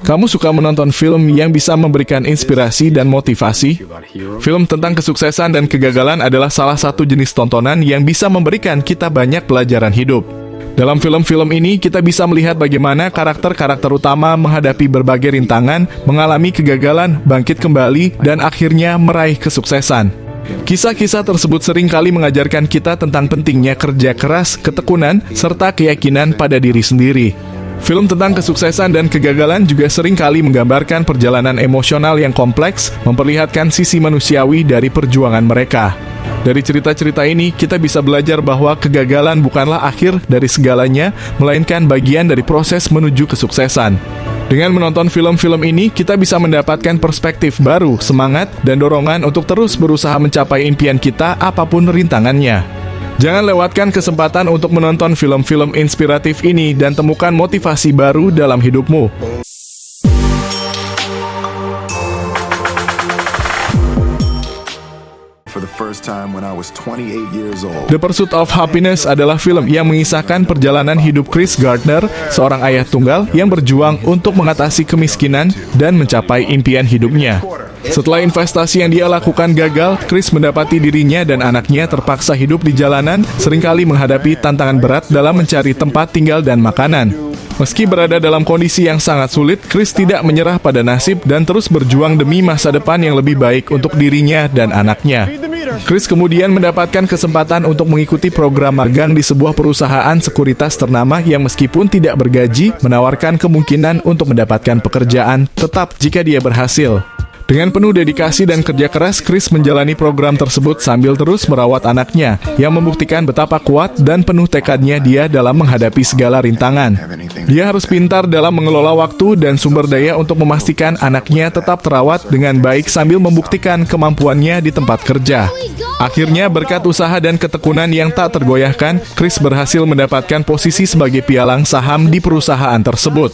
Kamu suka menonton film yang bisa memberikan inspirasi dan motivasi? Film tentang kesuksesan dan kegagalan adalah salah satu jenis tontonan yang bisa memberikan kita banyak pelajaran hidup. Dalam film-film ini, kita bisa melihat bagaimana karakter-karakter utama menghadapi berbagai rintangan, mengalami kegagalan, bangkit kembali, dan akhirnya meraih kesuksesan. Kisah-kisah tersebut seringkali mengajarkan kita tentang pentingnya kerja keras, ketekunan, serta keyakinan pada diri sendiri. Film tentang kesuksesan dan kegagalan juga seringkali menggambarkan perjalanan emosional yang kompleks, memperlihatkan sisi manusiawi dari perjuangan mereka. Dari cerita-cerita ini, kita bisa belajar bahwa kegagalan bukanlah akhir dari segalanya, melainkan bagian dari proses menuju kesuksesan. Dengan menonton film-film ini, kita bisa mendapatkan perspektif baru, semangat, dan dorongan untuk terus berusaha mencapai impian kita apapun rintangannya. Jangan lewatkan kesempatan untuk menonton film-film inspiratif ini dan temukan motivasi baru dalam hidupmu. The Pursuit of Happiness adalah film yang mengisahkan perjalanan hidup Chris Gardner, seorang ayah tunggal yang berjuang untuk mengatasi kemiskinan dan mencapai impian hidupnya. Setelah investasi yang dia lakukan gagal, Chris mendapati dirinya dan anaknya terpaksa hidup di jalanan, seringkali menghadapi tantangan berat dalam mencari tempat tinggal dan makanan. Meski berada dalam kondisi yang sangat sulit, Chris tidak menyerah pada nasib dan terus berjuang demi masa depan yang lebih baik untuk dirinya dan anaknya. Chris kemudian mendapatkan kesempatan untuk mengikuti program magang di sebuah perusahaan sekuritas ternama yang meskipun tidak bergaji, menawarkan kemungkinan untuk mendapatkan pekerjaan tetap jika dia berhasil. Dengan penuh dedikasi dan kerja keras, Chris menjalani program tersebut sambil terus merawat anaknya, yang membuktikan betapa kuat dan penuh tekadnya dia dalam menghadapi segala rintangan. Dia harus pintar dalam mengelola waktu dan sumber daya untuk memastikan anaknya tetap terawat dengan baik sambil membuktikan kemampuannya di tempat kerja. Akhirnya, berkat usaha dan ketekunan yang tak tergoyahkan, Chris berhasil mendapatkan posisi sebagai pialang saham di perusahaan tersebut.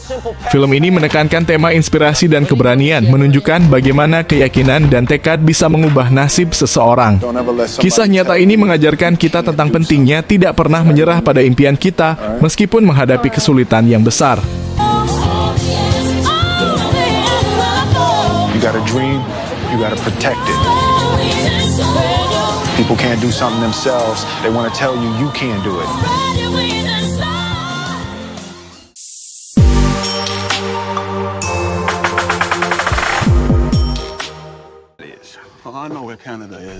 Film ini menekankan tema inspirasi dan keberanian, menunjukkan bagaimana keyakinan dan tekad bisa mengubah nasib seseorang. Kisah nyata ini mengajarkan kita tentang pentingnya tidak pernah menyerah pada impian kita, meskipun menghadapi kesulitan yang besar. You got a dream, you got to protect it. People can't do something themselves. They want to tell you can't do it.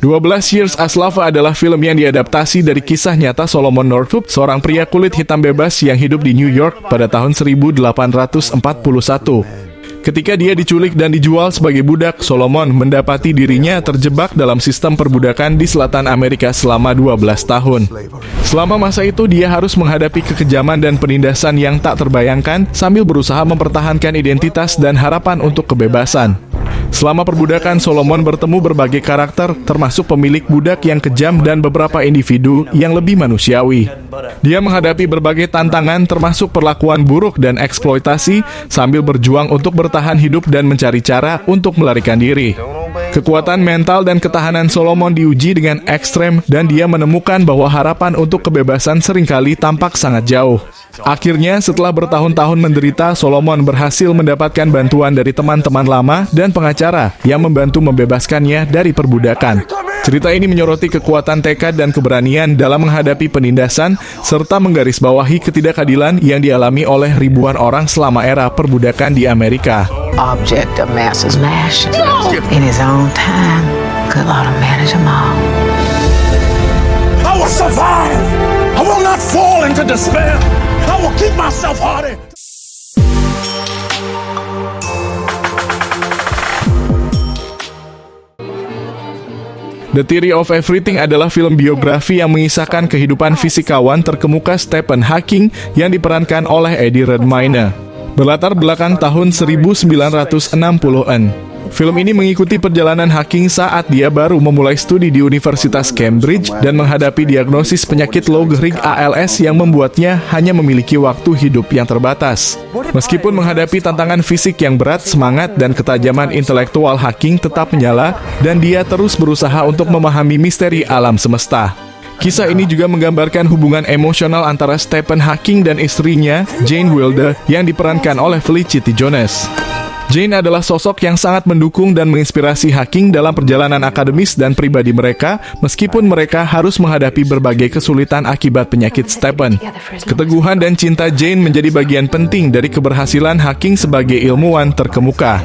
"12 Years a Slave" adalah film yang diadaptasi dari kisah nyata Solomon Northup, seorang pria kulit hitam bebas yang hidup di New York pada tahun 1841. Ketika dia diculik dan dijual sebagai budak, Solomon mendapati dirinya terjebak dalam sistem perbudakan di selatan Amerika selama 12 tahun. Selama masa itu, dia harus menghadapi kekejaman dan penindasan yang tak terbayangkan sambil berusaha mempertahankan identitas dan harapan untuk kebebasan. Selama perbudakan, Solomon bertemu berbagai karakter, termasuk pemilik budak yang kejam dan beberapa individu yang lebih manusiawi. Dia menghadapi berbagai tantangan, termasuk perlakuan buruk dan eksploitasi, sambil berjuang untuk bertahan hidup dan mencari cara untuk melarikan diri. Kekuatan mental dan ketahanan Solomon diuji dengan ekstrem, dan dia menemukan bahwa harapan untuk kebebasan seringkali tampak sangat jauh. Akhirnya, setelah bertahun-tahun menderita, Solomon berhasil mendapatkan bantuan dari teman-teman lama dan pengacara yang membantu membebaskannya dari perbudakan. Cerita ini menyoroti kekuatan tekad dan keberanian dalam menghadapi penindasan, serta menggarisbawahi ketidakadilan yang dialami oleh ribuan orang selama era perbudakan di Amerika. Object of mass in his own time. Good Lord will manage them all. I will survive. I will not fall into despair. I will keep myself hardy. The Theory of Everything adalah film biografi yang mengisahkan kehidupan fisikawan terkemuka Stephen Hawking yang diperankan oleh Eddie Redmayne. Berlatar belakang tahun 1960-an. Film ini mengikuti perjalanan Hawking saat dia baru memulai studi di Universitas Cambridge dan menghadapi diagnosis penyakit Lou Gehrig ALS yang membuatnya hanya memiliki waktu hidup yang terbatas. Meskipun menghadapi tantangan fisik yang berat, semangat dan ketajaman intelektual Hawking tetap menyala dan dia terus berusaha untuk memahami misteri alam semesta. Kisah ini juga menggambarkan hubungan emosional antara Stephen Hawking dan istrinya, Jane Wilder, yang diperankan oleh Felicity Jones. Jane adalah sosok yang sangat mendukung dan menginspirasi Hawking dalam perjalanan akademis dan pribadi mereka, meskipun mereka harus menghadapi berbagai kesulitan akibat penyakit Stephen. Keteguhan dan cinta Jane menjadi bagian penting dari keberhasilan Hawking sebagai ilmuwan terkemuka.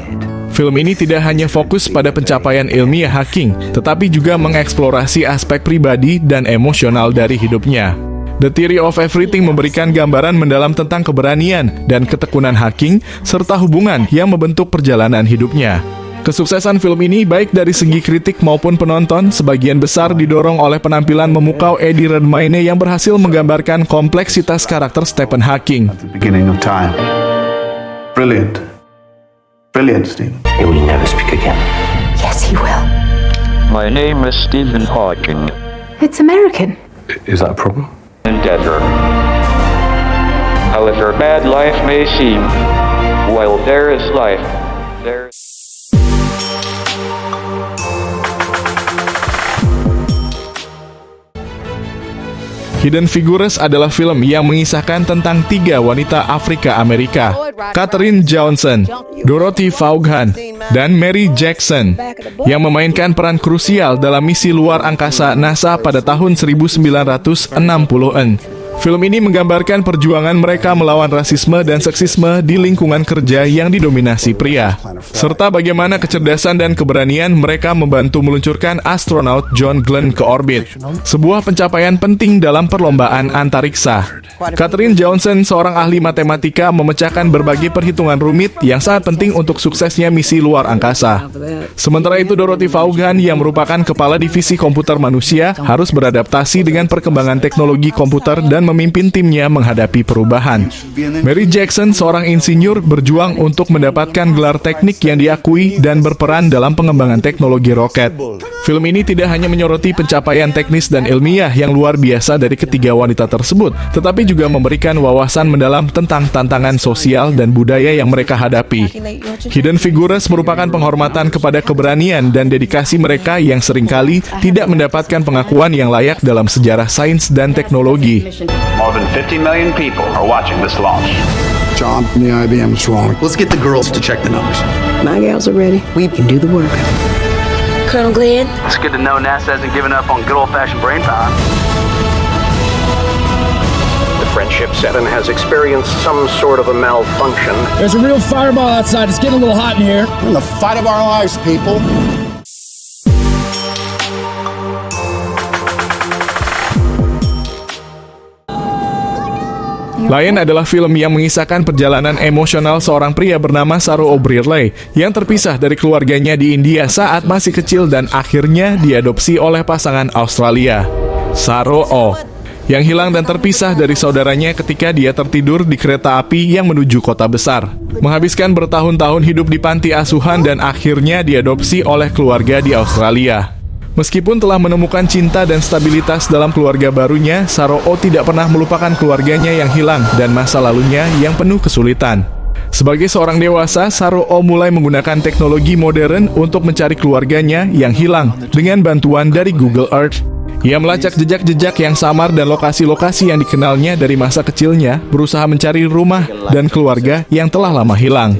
Film ini tidak hanya fokus pada pencapaian ilmiah Hawking, tetapi juga mengeksplorasi aspek pribadi dan emosional dari hidupnya. The Theory of Everything memberikan gambaran mendalam tentang keberanian dan ketekunan Hawking, serta hubungan yang membentuk perjalanan hidupnya. Kesuksesan film ini baik dari segi kritik maupun penonton, sebagian besar didorong oleh penampilan memukau Eddie Redmayne yang berhasil menggambarkan kompleksitas karakter Stephen Hawking. Beginning of time. Brilliant. Brilliant, Stephen. He will never speak again. Yes, he will. My name is Stephen Hawking. It's American. Is that a problem? Endeavor. However bad life may seem, while there is life, there Hidden Figures adalah film yang mengisahkan tentang 3 wanita Afrika Amerika, Katherine Johnson, Dorothy Vaughan, dan Mary Jackson, yang memainkan peran krusial dalam misi luar angkasa NASA pada tahun 1960-an. Film ini menggambarkan perjuangan mereka melawan rasisme dan seksisme di lingkungan kerja yang didominasi pria, serta bagaimana kecerdasan dan keberanian mereka membantu meluncurkan astronaut John Glenn ke orbit, sebuah pencapaian penting dalam perlombaan antariksa. Katherine Johnson, seorang ahli matematika, memecahkan berbagai perhitungan rumit yang sangat penting untuk suksesnya misi luar angkasa. Sementara itu, Dorothy Vaughan, yang merupakan kepala divisi komputer manusia, harus beradaptasi dengan perkembangan teknologi komputer dan memimpin timnya menghadapi perubahan. Mary Jackson, seorang insinyur, berjuang untuk mendapatkan gelar teknik yang diakui dan berperan dalam pengembangan teknologi roket. Film ini tidak hanya menyoroti pencapaian teknis dan ilmiah yang luar biasa dari ketiga wanita tersebut, tetapi juga memberikan wawasan mendalam tentang tantangan sosial dan budaya yang mereka hadapi. Hidden Figures merupakan penghormatan kepada keberanian dan dedikasi mereka yang seringkali tidak mendapatkan pengakuan yang layak dalam sejarah sains dan teknologi. More than 50 million people are watching this launch. John from the IBM is wrong. Let's get the girls to check the numbers. My gals are ready. We can do the work. Colonel Glenn? It's good to know NASA hasn't given up on good old-fashioned brain power. The Friendship 7 has experienced some sort of a malfunction. There's a real fireball outside. It's getting a little hot in here. In the fight of our lives, people. Lion adalah film yang mengisahkan perjalanan emosional seorang pria bernama Saro O'Brearley yang terpisah dari keluarganya di India saat masih kecil dan akhirnya diadopsi oleh pasangan Australia, Saro O, yang hilang dan terpisah dari saudaranya ketika dia tertidur di kereta api yang menuju kota besar. Menghabiskan bertahun-tahun hidup di panti asuhan dan akhirnya diadopsi oleh keluarga di Australia. Meskipun telah menemukan cinta dan stabilitas dalam keluarga barunya, Saro O tidak pernah melupakan keluarganya yang hilang dan masa lalunya yang penuh kesulitan. Sebagai seorang dewasa, Saro O mulai menggunakan teknologi modern untuk mencari keluarganya yang hilang dengan bantuan dari Google Earth. Ia melacak jejak-jejak yang samar dan lokasi-lokasi yang dikenalnya dari masa kecilnya, berusaha mencari rumah dan keluarga yang telah lama hilang.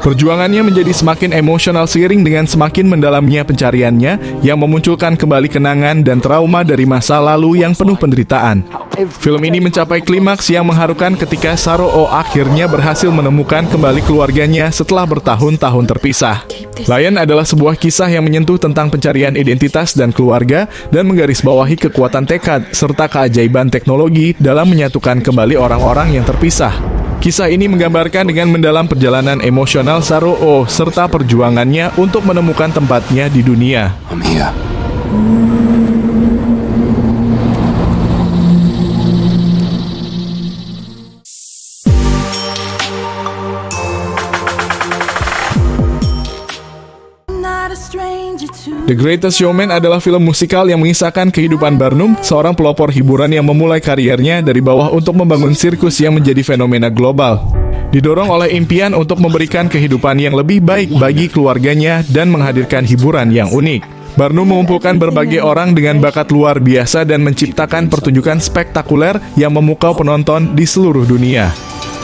Perjuangannya menjadi semakin emosional seiring dengan semakin mendalamnya pencariannya yang memunculkan kembali kenangan dan trauma dari masa lalu yang penuh penderitaan. Film ini mencapai klimaks yang mengharukan ketika Saro O akhirnya berhasil menemukan kembali keluarganya setelah bertahun-tahun terpisah. Lion adalah sebuah kisah yang menyentuh tentang pencarian identitas dan keluarga dan menggarisbawahi kekuatan tekad serta keajaiban teknologi dalam menyatukan kembali orang-orang yang terpisah. Kisah ini menggambarkan dengan mendalam perjalanan emosional Saro O serta perjuangannya untuk menemukan tempatnya di dunia. The Greatest Showman adalah film musikal yang mengisahkan kehidupan Barnum, seorang pelopor hiburan yang memulai kariernya dari bawah untuk membangun sirkus yang menjadi fenomena global. Didorong oleh impian untuk memberikan kehidupan yang lebih baik bagi keluarganya dan menghadirkan hiburan yang unik. Barnum mengumpulkan berbagai orang dengan bakat luar biasa dan menciptakan pertunjukan spektakuler yang memukau penonton di seluruh dunia.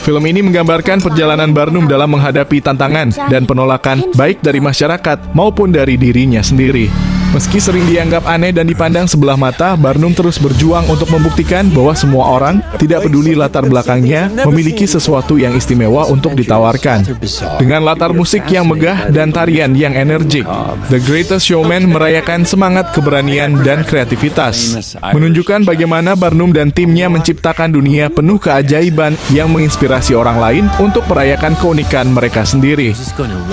Film ini menggambarkan perjalanan Barnum dalam menghadapi tantangan dan penolakan baik dari masyarakat maupun dari dirinya sendiri. Meski sering dianggap aneh dan dipandang sebelah mata, Barnum terus berjuang untuk membuktikan bahwa semua orang, tidak peduli latar belakangnya, memiliki sesuatu yang istimewa untuk ditawarkan. Dengan latar musik yang megah dan tarian yang energik, The Greatest Showman merayakan semangat keberanian dan kreativitas, menunjukkan bagaimana Barnum dan timnya menciptakan dunia penuh keajaiban yang menginspirasi orang lain untuk merayakan keunikan mereka sendiri.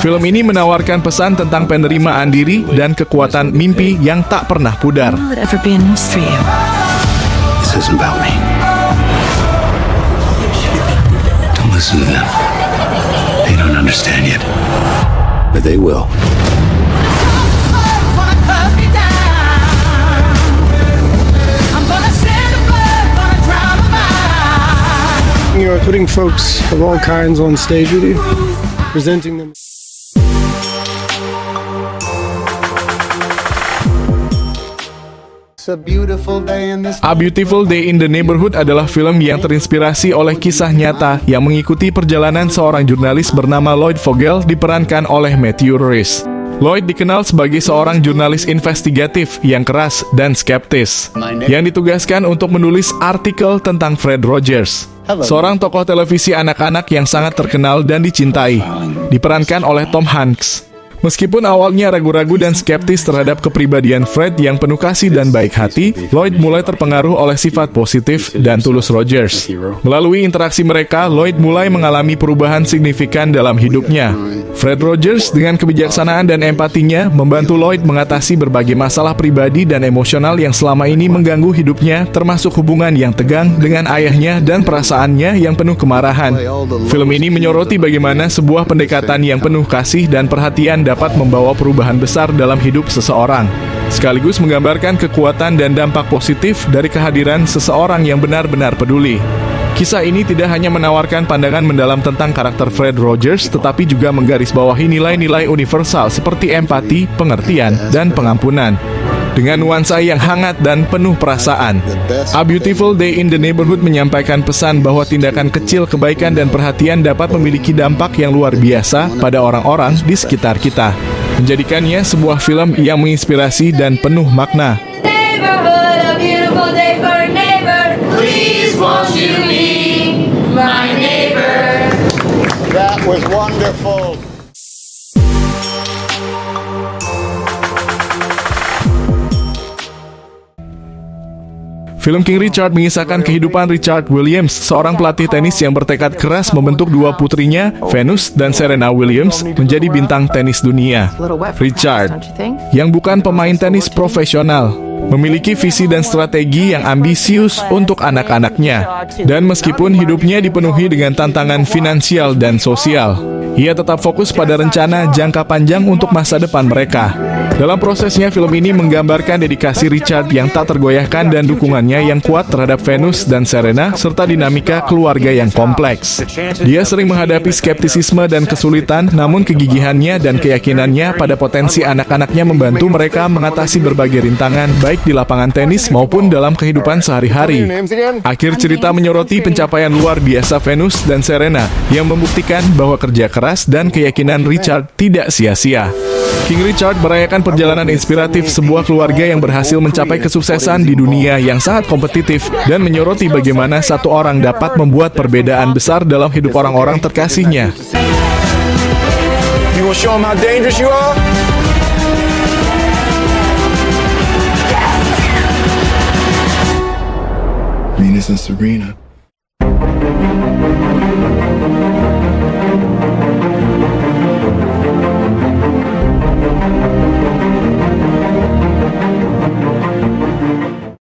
Film ini menawarkan pesan tentang penerimaan diri dan kekuatan mimpi yang tak pernah pudar. This isn't about me. Don't listen to them. They don't understand yet. But they will. You are putting folks of all kinds on stage with you, presenting them. A Beautiful Day in the Neighborhood adalah film yang terinspirasi oleh kisah nyata yang mengikuti perjalanan seorang jurnalis bernama Lloyd Vogel diperankan oleh Matthew Rhys. Lloyd dikenal sebagai seorang jurnalis investigatif yang keras dan skeptis, yang ditugaskan untuk menulis artikel tentang Fred Rogers, seorang tokoh televisi anak-anak yang sangat terkenal dan dicintai, diperankan oleh Tom Hanks. Meskipun awalnya ragu-ragu dan skeptis terhadap kepribadian Fred yang penuh kasih dan baik hati, Lloyd mulai terpengaruh oleh sifat positif dan tulus Rogers. Melalui interaksi mereka, Lloyd mulai mengalami perubahan signifikan dalam hidupnya. Fred Rogers dengan kebijaksanaan dan empatinya membantu Lloyd mengatasi berbagai masalah pribadi dan emosional yang selama ini mengganggu hidupnya, termasuk hubungan yang tegang dengan ayahnya dan perasaannya yang penuh kemarahan. Film ini menyoroti bagaimana sebuah pendekatan yang penuh kasih dan perhatian dapat membawa perubahan besar dalam hidup seseorang, sekaligus menggambarkan kekuatan dan dampak positif dari kehadiran seseorang yang benar-benar peduli. Kisah ini tidak hanya menawarkan pandangan mendalam tentang karakter Fred Rogers, tetapi juga menggarisbawahi nilai-nilai universal seperti empati, pengertian, dan pengampunan, dengan nuansa yang hangat dan penuh perasaan. A Beautiful Day in the Neighborhood menyampaikan pesan bahwa tindakan kecil, kebaikan, dan perhatian dapat memiliki dampak yang luar biasa pada orang-orang di sekitar kita, menjadikannya sebuah film yang menginspirasi dan penuh makna. Neighborhood, a beautiful day for a neighbor. Please won't you be my neighbor? That was wonderful. Film King Richard mengisahkan kehidupan Richard Williams, seorang pelatih tenis yang bertekad keras membentuk dua putrinya, Venus dan Serena Williams, menjadi bintang tenis dunia. Richard, yang bukan pemain tenis profesional, memiliki visi dan strategi yang ambisius untuk anak-anaknya. Dan meskipun hidupnya dipenuhi dengan tantangan finansial dan sosial, ia tetap fokus pada rencana jangka panjang untuk masa depan mereka. Dalam prosesnya, film ini menggambarkan dedikasi Richard yang tak tergoyahkan dan dukungannya yang kuat terhadap Venus dan Serena, serta dinamika keluarga yang kompleks. Dia sering menghadapi skeptisisme dan kesulitan, namun kegigihannya dan keyakinannya pada potensi anak-anaknya membantu mereka mengatasi berbagai rintangan, baik di lapangan tenis maupun dalam kehidupan sehari-hari. Akhir cerita menyoroti pencapaian luar biasa Venus dan Serena yang membuktikan bahwa kerja keras dan keyakinan Richard tidak sia-sia. King Richard merayakan perjalanan inspiratif sebuah keluarga yang berhasil mencapai kesuksesan di dunia yang sangat kompetitif dan menyoroti bagaimana satu orang dapat membuat perbedaan besar dalam hidup orang-orang terkasihnya. You will show them how dangerous you are? Venus and Serena.